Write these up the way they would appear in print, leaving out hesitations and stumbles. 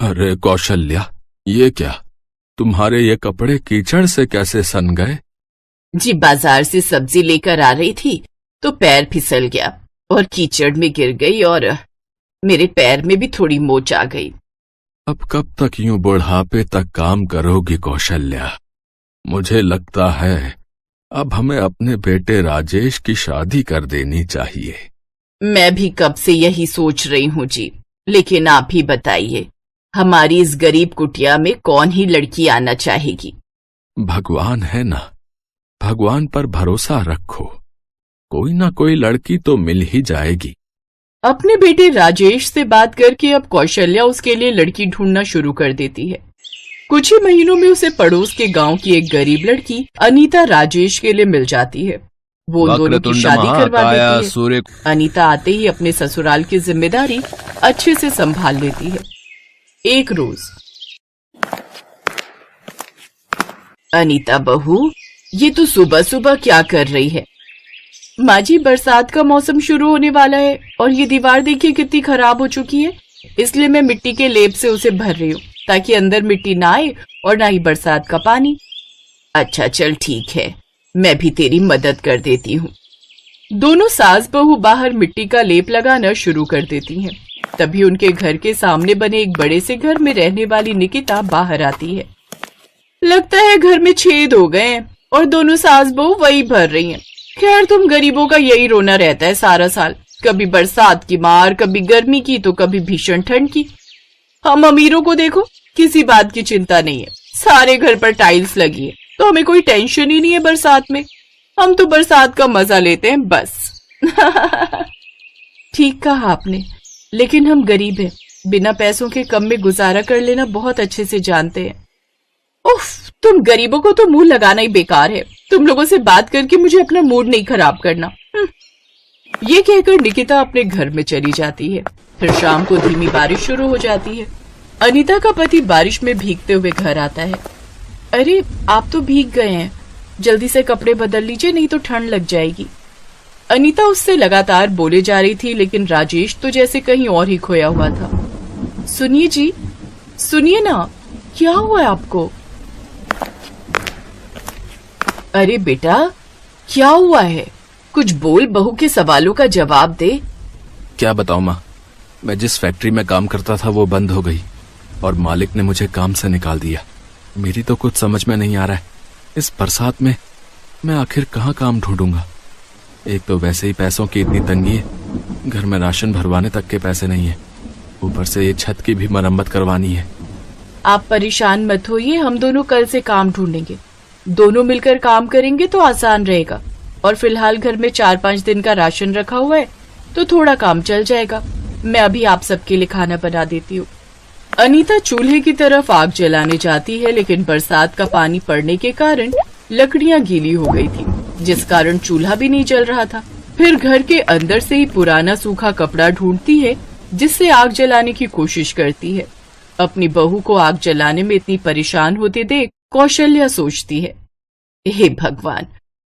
अरे कौशल्या, ये क्या? तुम्हारे ये कपड़े कीचड़ से कैसे सन गए? जी बाजार से सब्जी लेकर आ रही थी तो पैर फिसल गया और कीचड़ में गिर गई और मेरे पैर में भी थोड़ी मोच आ गई। अब कब तक यूं बुढ़ापे तक काम करोगी कौशल्या? मुझे लगता है अब हमें अपने बेटे राजेश की शादी कर देनी चाहिए। मैं भी कब से यही सोच रही हूँ जी, लेकिन आप ही बताइए, हमारी इस गरीब कुटिया में कौन ही लड़की आना चाहेगी? भगवान है ना, भगवान पर भरोसा रखो, कोई ना कोई लड़की तो मिल ही जाएगी। अपने बेटे राजेश से बात करके अब कौशल्या उसके लिए लड़की ढूंढना शुरू कर देती है। कुछ ही महीनों में उसे पड़ोस के गांव की एक गरीब लड़की अनीता राजेश के लिए मिल जाती है। वो उन दोनों की शादी करवा देती है। अनीता आते ही अपने ससुराल की जिम्मेदारी अच्छे से संभाल लेती है। एक रोज, अनीता बहू, ये तू सुबह सुबह क्या कर रही है? माँ जी, बरसात का मौसम शुरू होने वाला है और ये दीवार देखिए कितनी खराब हो चुकी है, इसलिए मैं मिट्टी के लेप से उसे भर रही हूँ ताकि अंदर मिट्टी ना आए और ना ही बरसात का पानी। अच्छा चल ठीक है, मैं भी तेरी मदद कर देती हूँ। दोनों सास बहू बाहर मिट्टी का लेप लगाना शुरू कर देती हैं। तभी उनके घर के सामने बने एक बड़े से घर में रहने वाली निकिता बाहर आती है। लगता है घर में छेद हो गए हैं और दोनों सास बहू वही भर रही हैं। खैर, तुम गरीबों का यही रोना रहता है सारा साल, कभी बरसात की मार, कभी गर्मी की तो कभी भीषण ठंड की। हम अमीरों को देखो, किसी बात की चिंता नहीं है, सारे घर पर टाइल्स लगी है तो हमें कोई टेंशन ही नहीं है बरसात में। हम तो बरसात का मजा लेते हैं बस। ठीक कहा आपने, लेकिन हम गरीब हैं, बिना पैसों के कम में गुजारा कर लेना बहुत अच्छे से जानते हैं। उफ, तुम गरीबों को तो मुंह लगाना ही बेकार है। तुम लोगों से बात करके मुझे अपना मूड नहीं खराब करना। ये कहकर निकिता अपने घर में चली जाती है। फिर शाम को धीमी बारिश शुरू हो जाती है। अनीता का पति बारिश में भीगते हुए घर आता है। अरे, आप तो भीग गए हैं, जल्दी से कपड़े बदल लीजिए नहीं तो ठंड लग जाएगी। अनीता उससे लगातार बोले जा रही थी, लेकिन राजेश तो जैसे कहीं और ही खोया हुआ था। सुनिए जी, सुनिए ना, क्या हुआ है आपको? अरे बेटा, क्या हुआ है? कुछ बोल, बहू के सवालों का जवाब दे। क्या बताऊं माँ, मैं जिस फैक्ट्री में काम करता था वो बंद हो गई और मालिक ने मुझे काम से निकाल दिया। मेरी तो कुछ समझ में नहीं आ रहा है, इस बरसात में मैं आखिर कहाँ काम ढूंढूंगा। एक तो वैसे ही पैसों की इतनी तंगी है, घर में राशन भरवाने तक के पैसे नहीं है, ऊपर से ये छत की भी मरम्मत करवानी है। आप परेशान मत होइए, हम दोनों कल से काम ढूंढेंगे। दोनों मिलकर काम करेंगे तो आसान रहेगा। और फिलहाल घर में 4-5 दिन का राशन रखा हुआ है तो थोड़ा काम चल जाएगा। मैं अभी आप सबके लिए खाना बना देती हूँ। अनीता चूल्हे की तरफ आग जलाने जाती है, लेकिन बरसात का पानी पड़ने के कारण लकड़ियां गीली हो गई थी, जिस कारण चूल्हा भी नहीं जल रहा था। फिर घर के अंदर से ही पुराना सूखा कपड़ा ढूंढती है, जिससे आग जलाने की कोशिश करती है। अपनी बहू को आग जलाने में इतनी परेशान होते देख कौशल्या सोचती है, हे भगवान,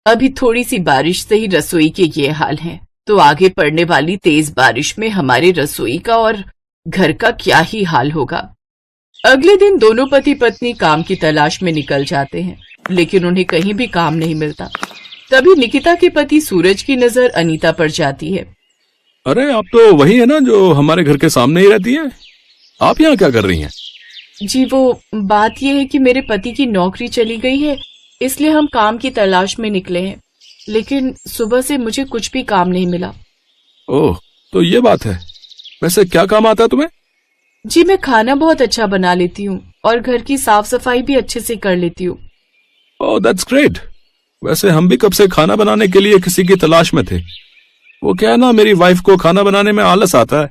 अभी थोड़ी सी बारिश से ही रसोई के ये हाल हैं, तो आगे पड़ने वाली तेज बारिश में हमारे रसोई का और घर का क्या ही हाल होगा। अगले दिन दोनों पति पत्नी काम की तलाश में निकल जाते हैं, लेकिन उन्हें कहीं भी काम नहीं मिलता। तभी निकिता के पति सूरज की नजर अनीता पर जाती है। अरे, आप तो वही है ना जो हमारे घर के सामने ही रहती है, आप यहाँ क्या कर रही हैं? जी, वो बात यह है कि मेरे पति की नौकरी चली गई है, इसलिए हम काम की तलाश में निकले हैं, लेकिन सुबह से मुझे कुछ भी काम नहीं मिला। ओह, तो ये बात है। वैसे क्या काम आता है तुम्हें? जी, मैं खाना बहुत अच्छा बना लेती हूँ और घर की साफ सफाई भी अच्छे से कर लेती हूँ। ओह, दैट्स ग्रेट। वैसे हम भी कब से खाना बनाने के लिए किसी की तलाश में थे। वो क्या है ना, मेरी वाइफ को खाना बनाने में आलस आता है,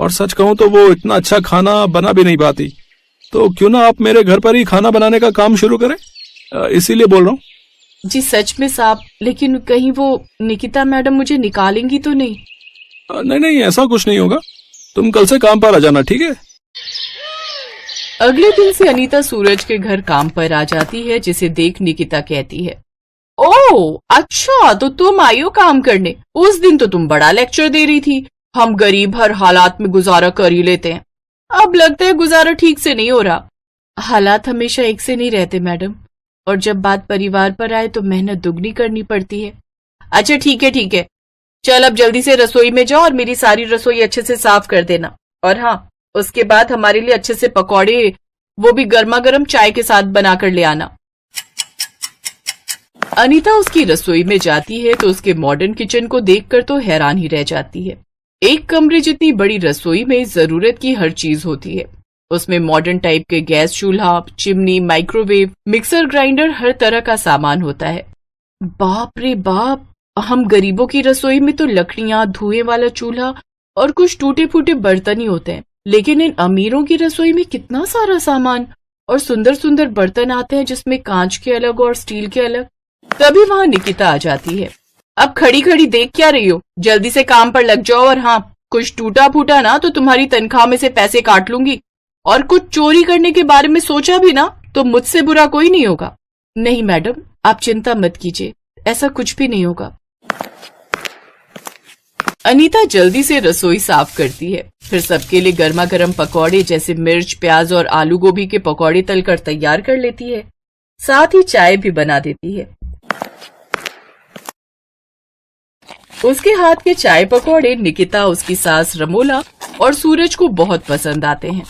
और सच कहूँ तो वो इतना अच्छा खाना बना भी नहीं पाती। तो क्यों ना आप मेरे घर पर ही खाना बनाने का काम शुरू करें, इसीलिए बोल रहा हूँ। जी सच में साहब, लेकिन कहीं वो निकिता मैडम मुझे निकालेंगी तो नहीं? नहीं नहीं, ऐसा कुछ नहीं होगा, तुम कल से काम पर आ जाना, ठीक है? अगले दिन से अनीता सूरज के घर काम पर आ जाती है, जिसे देख निकिता कहती है, ओह अच्छा, तो तुम आई हो काम करने। उस दिन तो तुम बड़ा लेक्चर दे रही थी, हम गरीब हर हालात में गुजारा कर ही लेते हैं। अब लगता है गुजारा ठीक से नहीं हो रहा। हालात हमेशा एक से नहीं रहते मैडम, और जब बात परिवार पर आए तो मेहनत दुगनी करनी पड़ती है। अच्छा ठीक है ठीक है, चल अब जल्दी से रसोई में जाओ और मेरी सारी रसोई अच्छे से साफ कर देना। और हाँ, उसके बाद हमारे लिए अच्छे से पकौड़े, वो भी गर्मा गर्म चाय के साथ बनाकर ले आना। अनीता उसकी रसोई में जाती है तो उसके मॉडर्न किचन को देखकर तो हैरान ही रह जाती है। एक कमरे जितनी बड़ी रसोई में जरूरत की हर चीज होती है। उसमें मॉडर्न टाइप के गैस चूल्हा, चिमनी, माइक्रोवेव, मिक्सर ग्राइंडर, हर तरह का सामान होता है। बाप रे बाप, हम गरीबों की रसोई में तो लकड़ियां, धुएं वाला चूल्हा और कुछ टूटे फूटे बर्तन ही होते हैं, लेकिन इन अमीरों की रसोई में कितना सारा सामान और सुंदर सुंदर बर्तन आते हैं, जिसमें कांच के अलग और स्टील के अलग। तभी वहां निकिता आ जाती है। अब खड़ी खड़ी देख क्या रही हो, जल्दी से काम पर लग जाओ। और हाँ, कुछ टूटा फूटा ना तो तुम्हारी तनख्वाह में से पैसे काट लूंगी। और कुछ चोरी करने के बारे में सोचा भी ना तो मुझसे बुरा कोई नहीं होगा। नहीं मैडम, आप चिंता मत कीजिए, ऐसा कुछ भी नहीं होगा। अनीता जल्दी से रसोई साफ करती है, फिर सबके लिए गर्मा गर्म पकौड़े जैसे मिर्च, प्याज और आलू गोभी के पकौड़े तलकर तैयार कर लेती है। साथ ही चाय भी बना देती है। उसके हाथ के चाय पकौड़े निकिता, उसकी सास रमोला और सूरज को बहुत पसंद आते हैं।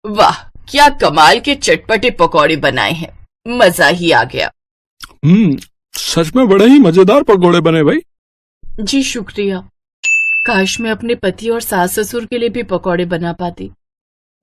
वाह, क्या कमाल के चटपटे पकौड़े बनाए हैं, मजा ही आ गया। सच में बड़े ही मजेदार पकौड़े बने भाई। जी शुक्रिया। काश मैं अपने पति और सास ससुर के लिए भी पकौड़े बना पाती।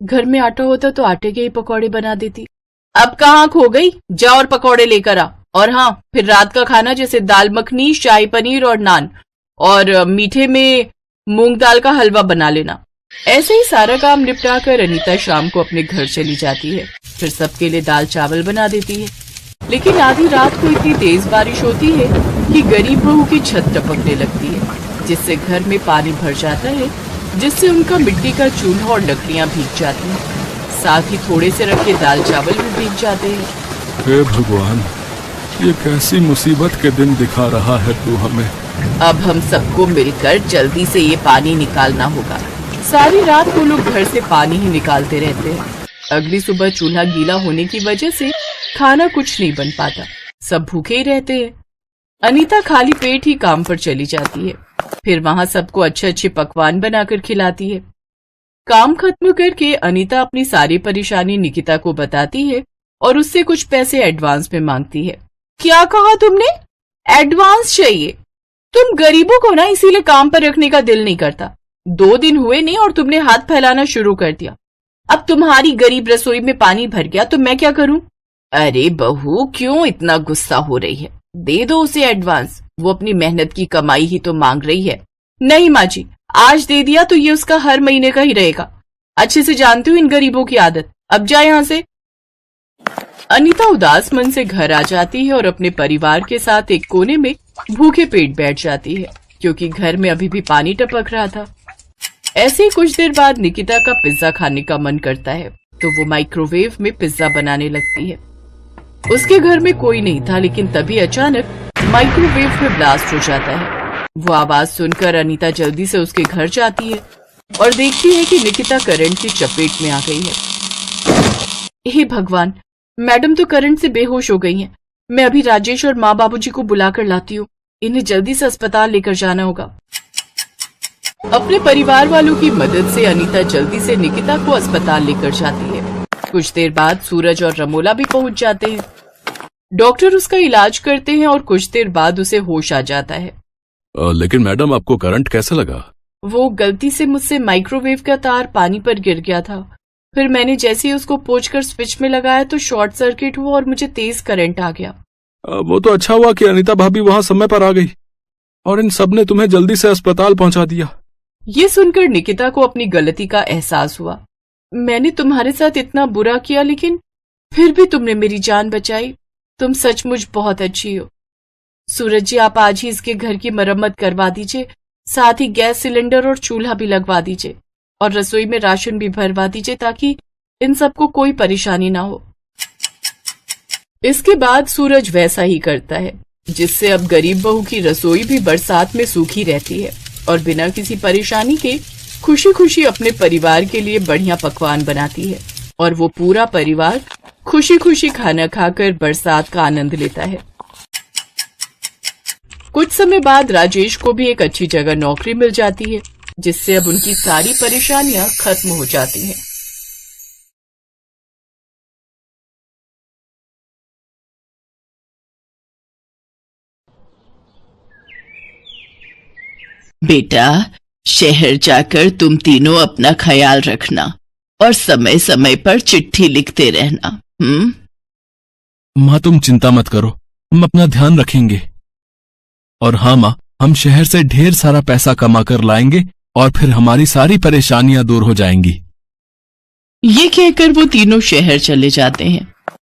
घर में आटा होता तो आटे के ही पकौड़े बना देती। अब कहाँ खो गई, जा और पकौड़े लेकर आ। और हाँ, फिर रात का खाना जैसे दाल मखनी, शाही पनीर और नान, और मीठे में मूंग दाल का हलवा बना लेना। ऐसे ही सारा काम निपटा कर अनीता शाम को अपने घर चली जाती है। फिर सबके लिए दाल चावल बना देती है। लेकिन आधी रात को इतनी तेज बारिश होती है कि गरीब बहू की छत टपकने लगती है, जिससे घर में पानी भर जाता है, जिससे उनका मिट्टी का चूल्हा और लकड़ियां भीग जाती हैं। साथ ही थोड़े से रखे दाल चावल भी भीग जाते हैं। हे भगवान, ये कैसी मुसीबत के दिन दिखा रहा है तू हमें। अब हम सबको मिलकर जल्दी से ये पानी निकालना होगा। सारी रात वो लोग घर से पानी ही निकालते रहते हैं। अगली सुबह चूल्हा गीला होने की वजह से खाना कुछ नहीं बन पाता, सब भूखे ही रहते हैं। अनीता खाली पेट ही काम पर चली जाती है। फिर वहां सबको अच्छे अच्छे पकवान बनाकर खिलाती है। काम खत्म करके अनीता अपनी सारी परेशानी निकिता को बताती है और उससे कुछ पैसे एडवांस में मांगती है। क्या कहा तुमने? एडवांस चाहिए? तुम गरीबों को ना इसीलिए काम पर रखने का दिल नहीं करता। 2 दिन हुए नहीं और तुमने हाथ फैलाना शुरू कर दिया। अब तुम्हारी गरीब रसोई में पानी भर गया तो मैं क्या करूं? अरे बहू, क्यों इतना गुस्सा हो रही है? दे दो उसे एडवांस, वो अपनी मेहनत की कमाई ही तो मांग रही है। नहीं माँ जी, आज दे दिया तो ये उसका हर महीने का ही रहेगा। अच्छे से जानती हूँ इन गरीबों की आदत। अब जाए यहाँ से। अनीता उदास मन से घर आ जाती है और अपने परिवार के साथ एक कोने में भूखे पेट बैठ जाती है, क्योंकि घर में अभी भी पानी टपक रहा था। ऐसे ही कुछ देर बाद निकिता का पिज्जा खाने का मन करता है, तो वो माइक्रोवेव में पिज्जा बनाने लगती है। उसके घर में कोई नहीं था, लेकिन तभी अचानक माइक्रोवेव में ब्लास्ट हो जाता है। वो आवाज सुनकर अनीता जल्दी से उसके घर जाती है और देखती है कि निकिता करंट की चपेट में आ गई है। हे भगवान, मैडम तो करंट से बेहोश हो गई हैं। मैं अभी राजेश और माँ बाबूजी को बुलाकर लाती हूँ। इन्हें जल्दी से अस्पताल लेकर जाना होगा। अपने परिवार वालों की मदद से अनीता जल्दी से निकिता को अस्पताल लेकर जाती है। कुछ देर बाद सूरज और रमोला भी पहुंच जाते हैं। डॉक्टर उसका इलाज करते हैं और कुछ देर बाद उसे होश आ जाता है। लेकिन मैडम, आपको करंट कैसे लगा? वो गलती से मुझसे माइक्रोवेव का तार पानी पर गिर गया था। फिर मैंने जैसे ही उसको पोंछकर स्विच में लगाया तो शॉर्ट सर्किट हुआ और मुझे तेज करंट आ गया। वो तो अच्छा हुआ कि अनीता भाभी वहां समय पर आ गई और इन सब ने तुम्हें जल्दी से अस्पताल पहुंचा दिया। ये सुनकर निकिता को अपनी गलती का एहसास हुआ। मैंने तुम्हारे साथ इतना बुरा किया, लेकिन फिर भी तुमने मेरी जान बचाई। तुम सचमुच बहुत अच्छी हो। सूरज जी, आप आज ही इसके घर की मरम्मत करवा दीजिए, साथ ही गैस सिलेंडर और चूल्हा भी लगवा दीजिए और रसोई में राशन भी भरवा दीजिए, ताकि इन सबको कोई परेशानी ना हो। इसके बाद सूरज वैसा ही करता है, जिससे अब गरीब बहू की रसोई भी बरसात में सूखी रहती है और बिना किसी परेशानी के खुशी खुशी अपने परिवार के लिए बढ़िया पकवान बनाती है और वो पूरा परिवार खुशी खुशी खाना खाकर बरसात का आनंद लेता है। कुछ समय बाद राजेश को भी एक अच्छी जगह नौकरी मिल जाती है, जिससे अब उनकी सारी परेशानियां खत्म हो जाती हैं। बेटा, शहर जाकर तुम तीनों अपना ख्याल रखना और समय समय पर चिट्ठी लिखते रहना। माँ तुम चिंता मत करो, हम अपना ध्यान रखेंगे। और हाँ माँ, हम शहर से ढेर सारा पैसा कमा कर लाएंगे और फिर हमारी सारी परेशानियां दूर हो जाएंगी। ये कहकर वो तीनों शहर चले जाते हैं।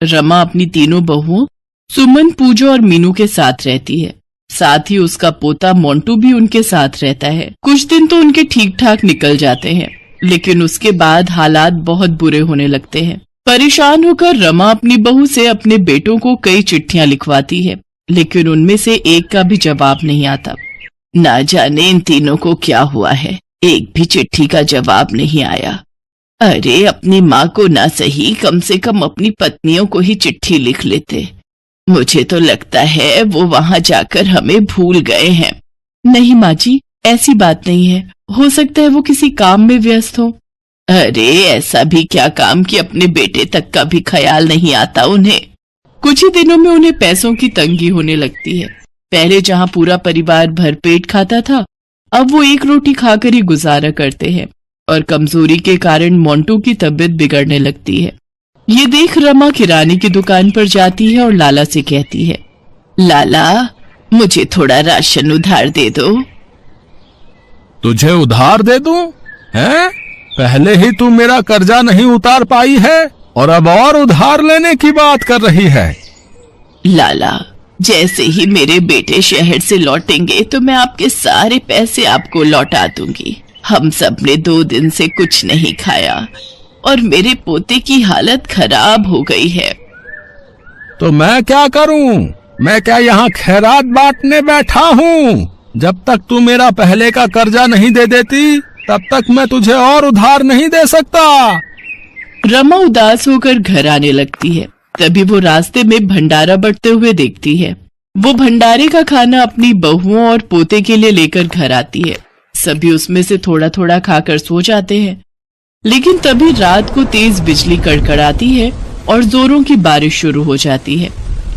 रमा अपनी तीनों बहुओं सुमन, पूजा और मीनू के साथ रहती है। साथ ही उसका पोता मोंटू भी उनके साथ रहता है। कुछ दिन तो उनके ठीक ठाक निकल जाते हैं, लेकिन उसके बाद हालात बहुत बुरे होने लगते हैं। परेशान होकर रमा अपनी बहू से अपने बेटों को कई चिट्ठियां लिखवाती है, लेकिन उनमें से एक का भी जवाब नहीं आता। ना जाने इन तीनों को क्या हुआ है, एक भी चिट्ठी का जवाब नहीं आया। अरे अपनी माँ को ना सही, कम से कम अपनी पत्नियों को ही चिट्ठी लिख लेते। मुझे तो लगता है वो वहां जाकर हमें भूल गए हैं। नहीं माँ जी, ऐसी बात नहीं है, हो सकता है वो किसी काम में व्यस्त हो। अरे ऐसा भी क्या काम कि अपने बेटे तक का भी ख्याल नहीं आता उन्हें। कुछ ही दिनों में उन्हें पैसों की तंगी होने लगती है। पहले जहाँ पूरा परिवार भरपेट खाता था, अब वो एक रोटी खाकर ही गुजारा करते हैं और कमजोरी के कारण मोंटू की तबीयत बिगड़ने लगती है। ये देख रमा किराने की दुकान पर जाती है और लाला से कहती है, लाला मुझे थोड़ा राशन उधार दे दो। तुझे उधार दे दूं? हैं? पहले ही तू मेरा कर्जा नहीं उतार पाई है और अब और उधार लेने की बात कर रही है। लाला, जैसे ही मेरे बेटे शहर से लौटेंगे तो मैं आपके सारे पैसे आपको लौटा दूंगी। हम सब ने 2 दिन से कुछ नहीं खाया और मेरे पोते की हालत खराब हो गई है। तो मैं क्या करूं? मैं क्या यहाँ खैरात बांटने बैठा हूँ? जब तक तू मेरा पहले का कर्जा नहीं दे देती, तब तक मैं तुझे और उधार नहीं दे सकता। रमा उदास होकर घर आने लगती है। तभी वो रास्ते में भंडारा बंटते हुए देखती है। वो भंडारे का खाना अपनी बहुओं और पोते के लिए लेकर घर आती है। सभी उसमें से थोड़ा थोड़ा खाकर सो जाते हैं, लेकिन तभी रात को तेज बिजली कड़कड़ाती है और जोरों की बारिश शुरू हो जाती है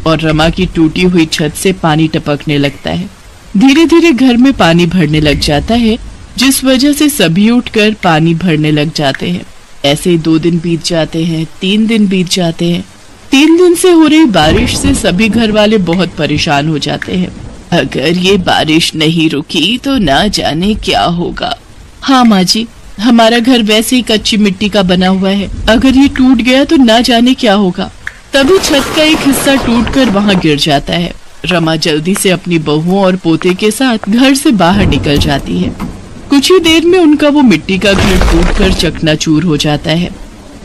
और रमा की टूटी हुई छत से पानी टपकने लगता है। धीरे धीरे घर में पानी भरने लग जाता है, जिस वजह से सभी उठकर पानी भरने लग जाते हैं। ऐसे 2 दिन बीत जाते हैं, 3 दिन बीत जाते हैं। 3 दिन से हो रही बारिश से सभी घर वाले बहुत परेशान हो जाते हैं। अगर ये बारिश नहीं रुकी तो ना जाने क्या होगा। हाँ माँ जी, हमारा घर वैसे ही कच्ची मिट्टी का बना हुआ है, अगर ये टूट गया तो ना जाने क्या होगा। तभी छत का एक हिस्सा टूटकर वहाँ गिर जाता है। रमा जल्दी से अपनी बहुओं और पोते के साथ घर से बाहर निकल जाती है। कुछ ही देर में उनका वो मिट्टी का घर टूटकर चकनाचूर हो जाता है।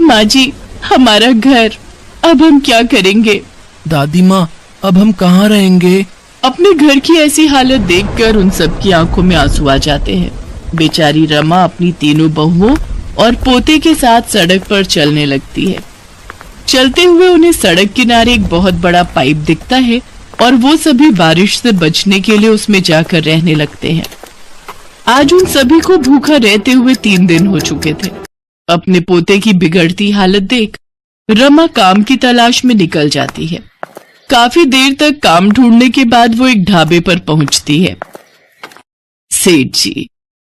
माँ जी, हमारा घर, अब हम क्या करेंगे? दादी माँ, अब हम कहाँ रहेंगे? अपने घर की ऐसी हालत देखकर उन सबकी आंखों में आंसू आ जाते हैं। बेचारी रमा अपनी तीनों बहुओं और पोते के साथ सड़क पर चलने लगती है। चलते हुए उन्हें सड़क किनारे एक बहुत बड़ा पाइप दिखता है और वो सभी बारिश से बचने के लिए उसमें जाकर रहने लगते हैं। आज उन सभी को भूखा रहते हुए 3 दिन हो चुके थे। अपने पोते की बिगड़ती हालत देख रमा काम की तलाश में निकल जाती है। काफी देर तक काम ढूंढने के बाद वो एक ढाबे पर पहुंचती है। सेठ जी,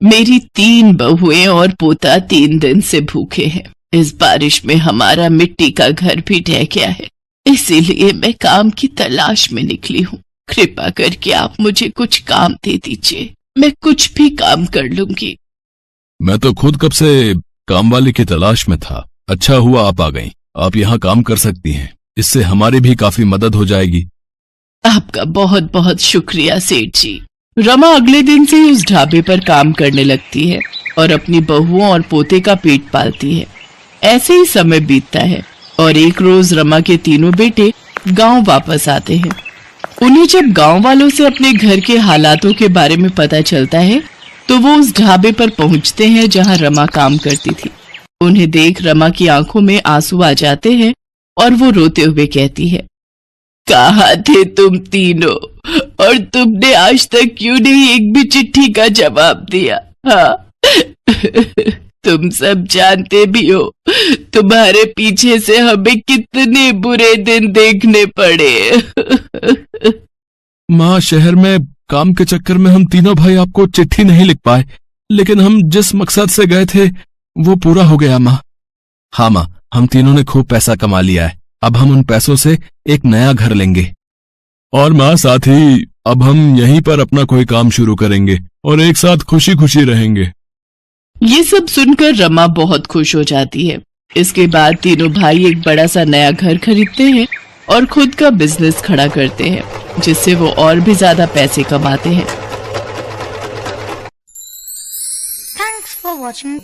मेरी 3 बहुएं और पोता 3 दिन से भूखे हैं। इस बारिश में हमारा मिट्टी का घर भी ढह गया है, इसीलिए मैं काम की तलाश में निकली हूँ। कृपा करके आप मुझे कुछ काम दे दीजिए, मैं कुछ भी काम कर लूंगी। मैं तो खुद कब से काम वाली की तलाश में था। अच्छा हुआ आप आ गईं। आप यहाँ काम कर सकती हैं, इससे हमारी भी काफी मदद हो जाएगी। आपका बहुत बहुत शुक्रिया सेठ जी। रमा अगले दिन से ही उस ढाबे पर काम करने लगती है और अपनी बहुओं और पोते का पेट पालती है। ऐसे ही समय बीतता है और एक रोज रमा के तीनों बेटे गांव वापस आते हैं। उन्हें जब गांव वालों से अपने घर के हालातों के बारे में पता चलता है तो वो उस ढाबे पर पहुंचते हैं जहां रमा काम करती थी। उन्हें देख रमा की आंखों में आंसू आ जाते हैं और वो रोते हुए कहती है, कहाँ थे तुम तीनों, और तुमने आज तक क्यों नहीं एक भी चिट्ठी का जवाब दिया? हाँ तुम सब जानते भी हो तुम्हारे पीछे से हमें कितने बुरे दिन देखने पड़े। माँ, शहर में काम के चक्कर में हम तीनों भाई आपको चिट्ठी नहीं लिख पाए, लेकिन हम जिस मकसद से गए थे वो पूरा हो गया माँ। हाँ माँ, हम तीनों ने खूब पैसा कमा लिया है। अब हम उन पैसों से एक नया घर लेंगे। और माँ, साथ ही अब हम यहीं पर अपना कोई काम शुरू करेंगे और एक साथ खुशी खुशी रहेंगे। ये सब सुनकर रमा बहुत खुश हो जाती है। इसके बाद तीनों भाई एक बड़ा सा नया घर खरीदते हैं और खुद का बिजनेस खड़ा करते हैं, जिससे वो और भी ज्यादा पैसे कमाते हैं। Thanks for watching.